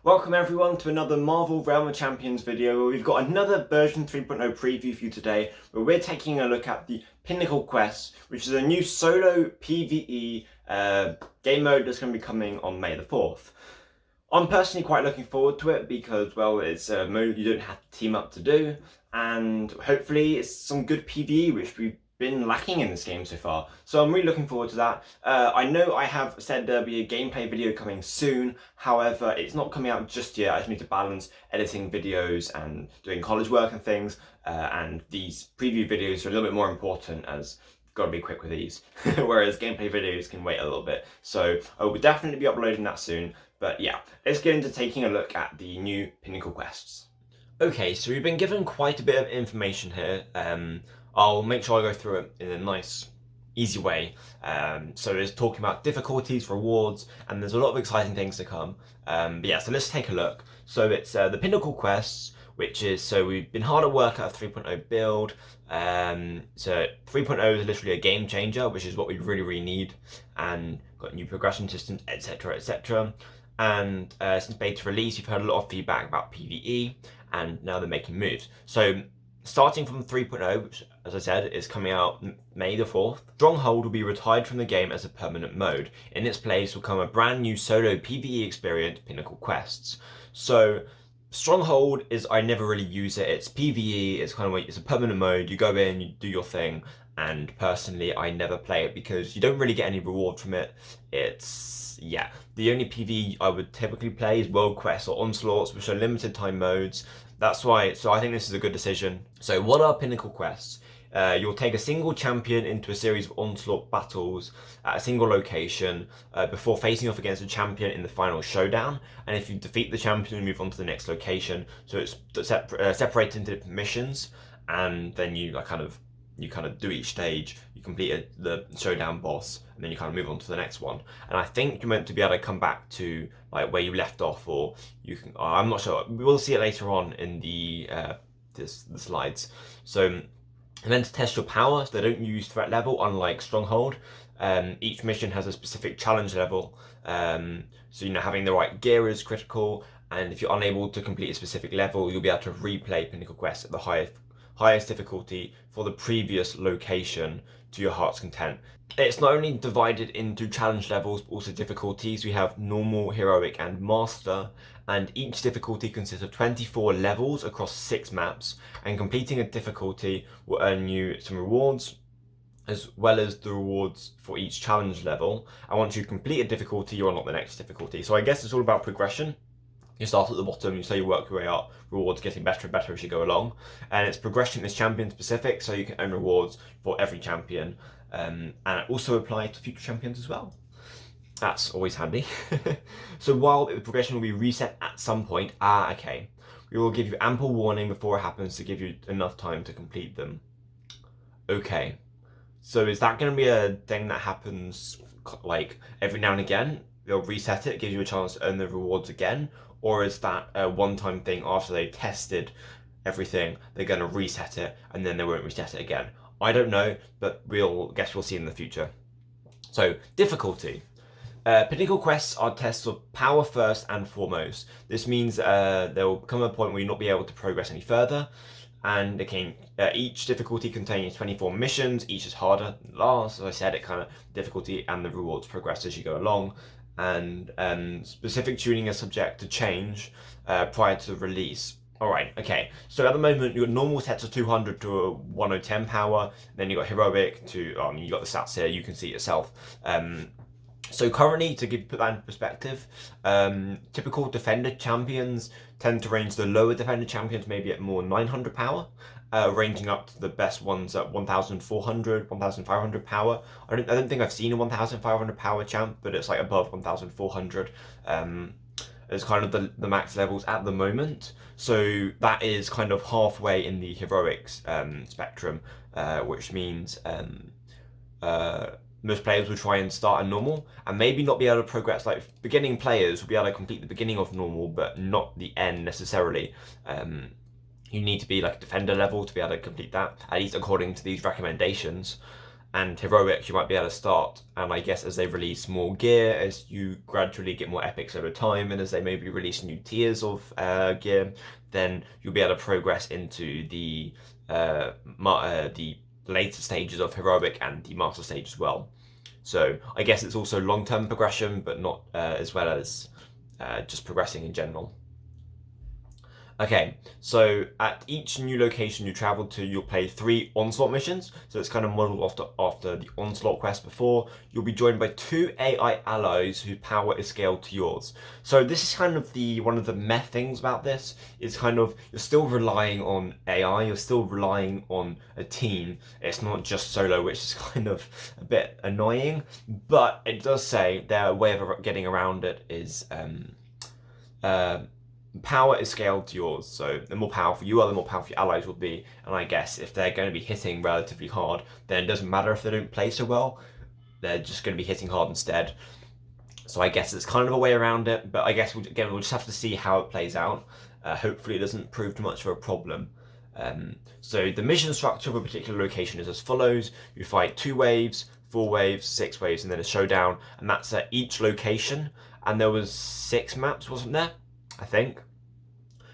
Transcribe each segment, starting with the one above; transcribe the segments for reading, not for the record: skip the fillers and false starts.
Welcome everyone to another Marvel Realm of Champions video where we've got another version 3.0 preview for you today where we're taking a look at the Pinnacle Quest, which is a new solo PvE game mode that's going to be coming on May the 4th. I'm personally quite looking forward to it because, well, it's a mode you don't have to team up to do, and hopefully it's some good PvE which we've been lacking in this game so far. So I'm really looking forward to that. I know I have said there'll be a gameplay video coming soon, however it's not coming out just yet. I just need to balance editing videos and doing college work and things, and these preview videos are a little bit more important as got to be quick with these, whereas gameplay videos can wait a little bit. So I will definitely be uploading that soon, but yeah, let's get into taking a look at the new Pinnacle Quests. Okay, so we've been given quite a bit of information here. I'll make sure I go through it in a nice, easy way. So it's talking about difficulties, rewards, and there's a lot of exciting things to come. But yeah, so let's take a look. So it's the Pinnacle Quests, which is, so we've been hard at work at a 3.0 build. So 3.0 is literally a game changer, which is what we really need, and got new progression systems, etc, etc. And since beta release, we've heard a lot of feedback about PvE, and now they're making moves. So starting from 3.0, which, as I said, is coming out May the 4th, Stronghold will be retired from the game as a permanent mode. In its place will come a brand new solo PvE experience, Pinnacle Quests. So Stronghold is, I never really use it. It's PvE, it's kind of like, it's a permanent mode. You go in, you do your thing, and personally, I never play it because you don't really get any reward from it. It's, yeah, the only PvE I would typically play is World Quests or Onslaughts, which are limited time modes. That's why, so I think this is a good decision. So what are Pinnacle Quests? You'll take a single champion into a series of Onslaught battles at a single location before facing off against a champion in the final showdown. And if you defeat the champion, you move on to the next location. So it's separated into different missions, and then you kind of do each stage. You complete the showdown boss, and then you kind of move on to the next one. And I think you're meant to be able to come back to like where you left off, or you can. I'm not sure. We will see it later on in the the slides. So. And then to test your power, so they don't use threat level, unlike Stronghold. Each mission has a specific challenge level. So, having the right gear is critical. And if you're unable to complete a specific level, you'll be able to replay Pinnacle Quest at the highest difficulty for the previous location to your heart's content. It's not only divided into challenge levels, but also difficulties. We have normal, heroic, and master, and each difficulty consists of 24 levels across 6 maps, and completing a difficulty will earn you some rewards, as well as the rewards for each challenge level. And once you complete a difficulty, you unlock the next difficulty. So I guess it's all about progression. You start at the bottom, you say you work your way up, rewards getting better and better as you go along. And it's progression is champion specific, so you can earn rewards for every champion. And it also applies to future champions as well. That's always handy. So while the progression will be reset at some point, okay, we will give you ample warning before it happens to give you enough time to complete them. Okay, so is that going to be a thing that happens like every now and again? They'll reset it, give you a chance to earn the rewards again? Or is that a one-time thing after they've tested everything, they're going to reset it and then they won't reset it again? I don't know, but we'll see in the future. So, difficulty. Pinnacle Quests are tests of power first and foremost. This means there will come a point where you'll not be able to progress any further. And each difficulty contains 24 missions, each is harder than last. As I said, it kind of difficulty and the rewards progress as you go along. And specific tuning is subject to change prior to release. Alright, okay, so at the moment your normal sets are 200 to 1010 power, then you've got heroic to, you got the stats here, you can see it yourself. So currently, to put that in perspective, typical defender champions tend to range the lower defender champions maybe at more 900 power, ranging up to the best ones at 1,400, 1,500 power. I don't think I've seen a 1,500 power champ, but it's like above 1,400. As kind of the max levels at the moment. So that is kind of halfway in the heroics spectrum, which means most players will try and start at normal and maybe not be able to progress. Like beginning players will be able to complete the beginning of normal, but not the end necessarily. You need to be like a defender level to be able to complete that, at least according to these recommendations. and heroic you might be able to start, and I guess as they release more gear, as you gradually get more epics over time, and as they maybe release new tiers of gear, then you'll be able to progress into the later stages of heroic and the master stage as well. So I guess it's also long-term progression, but not as well as just progressing in general. Okay, so at each new location you travel to, you'll play 3 Onslaught missions. So it's kind of modeled after the Onslaught Quest before. You'll be joined by 2 AI allies whose power is scaled to yours. So this is kind of one of the meh things about this. Is kind of, you're still relying on AI, you're still relying on a team. It's not just solo, which is kind of a bit annoying. But it does say their way of getting around it is power is scaled to yours, so the more powerful you are, the more powerful your allies will be, and I guess if they're going to be hitting relatively hard, then it doesn't matter if they don't play so well, they're just going to be hitting hard instead. So I guess it's kind of a way around it, but I guess we'll just have to see how it plays out. Hopefully it doesn't prove too much of a problem. So the mission structure of a particular location is as follows. You fight 2 waves, 4 waves, 6 waves, and then a showdown, and that's at each location, and there was 6 maps, wasn't there? I think.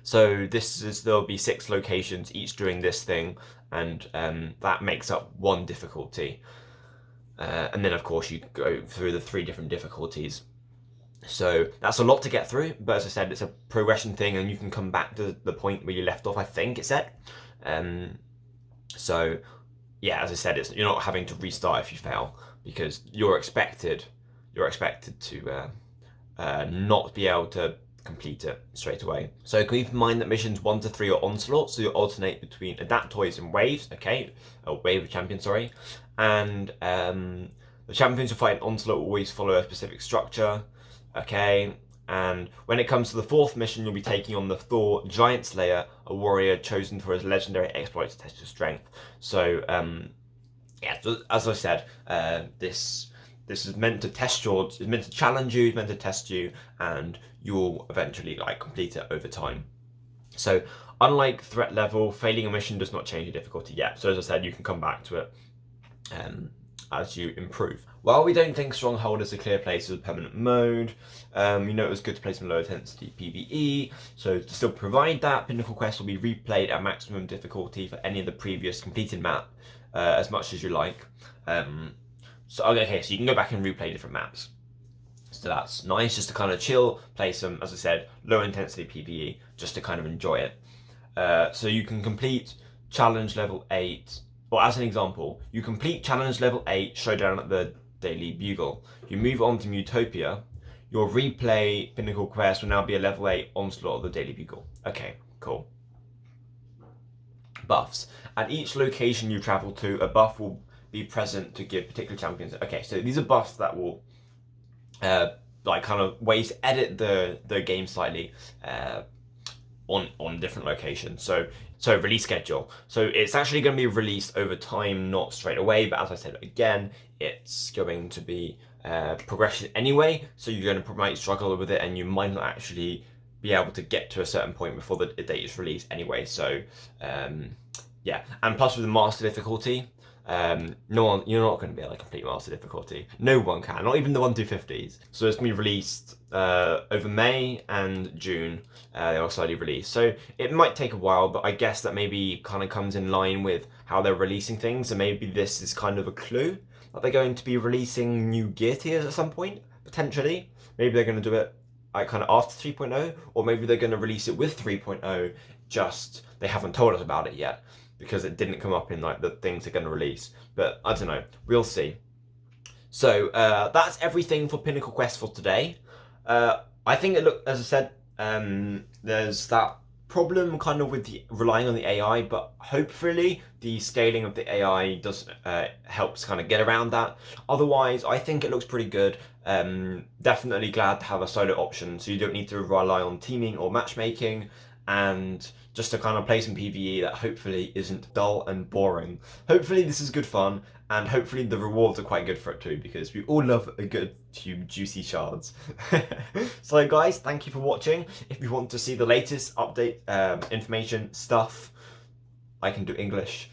So there'll be 6 locations, each doing this thing, and that makes up 1 difficulty. And then of course you go through the 3 different difficulties. So that's a lot to get through, but as I said, it's a progression thing, and you can come back to the point where you left off, I think it said. So yeah, as I said, you're not having to restart if you fail, because you're expected to not be able to complete it straight away. So keep in mind that missions 1 to 3 are Onslaught, so you'll alternate between Adaptoids and Waves, okay? A wave of champions, sorry. And the champions you fight in Onslaught will always follow a specific structure, okay? And when it comes to the 4th mission, you'll be taking on the Thor Giant Slayer, a warrior chosen for his legendary exploits to test your strength. So, yeah, as I said, this is meant to test it's meant to challenge you, it's meant to test you, and you'll eventually complete it over time. So unlike threat level, failing a mission does not change the difficulty yet. So as I said, you can come back to it as you improve. While we don't think Stronghold is a clear place as a permanent mode, you know it was good to play some low intensity PvE. So to still provide that, Pinnacle Quest will be replayed at maximum difficulty for any of the previous completed map as much as you like. So okay, so you can go back and replay different maps. So that's nice, just to kind of chill, play some, as I said, low intensity PvE, just to kind of enjoy it. So you can complete challenge level 8, or as an example, you complete challenge level 8 Showdown at the Daily Bugle. You move on to Utopia. Your replay Pinnacle Quest will now be a level 8 Onslaught of the Daily Bugle. Okay, cool. Buffs. At each location you travel to, a buff will be present to give particular champions. Okay, so these are buffs that will kind of ways to edit the game slightly on different locations. So release schedule. So it's actually going to be released over time, not straight away, but as I said again, it's going to be progression anyway, so you're going to might struggle with it, and you might not actually be able to get to a certain point before the date is released anyway. So yeah, and plus with the master difficulty, you're not going to be able to complete master difficulty. No one can, not even the 1-250s. So it's going to be released over May and June. They are slowly released, so it might take a while, but I guess that maybe kind of comes in line with how they're releasing things, and maybe this is kind of a clue that they're going to be releasing new gear tiers at some point, potentially. Maybe they're going to do it kind of after 3.0, or maybe they're going to release it with 3.0, just they haven't told us about it yet, because it didn't come up in the things they're going to release. But I don't know, we'll see. So that's everything for Pinnacle Quest for today. I think as I said, there's that problem kind of with relying on the AI, but hopefully the scaling of the AI does helps kind of get around that. Otherwise, I think it looks pretty good. Definitely glad to have a solo option, so you don't need to rely on teaming or matchmaking, and just to kind of play some PvE that hopefully isn't dull and boring. Hopefully this is good fun, and hopefully the rewards are quite good for it too, because we all love a good few juicy shards. So guys, thank you for watching. If you want to see the latest update information stuff, I can do English.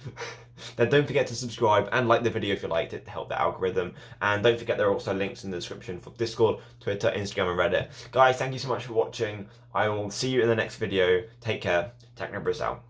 Then don't forget to subscribe and like the video if you liked it to help the algorithm. And don't forget there are also links in the description for Discord, Twitter, Instagram and Reddit. Guys, thank you so much for watching. I will see you in the next video. Take care. Technobriz out.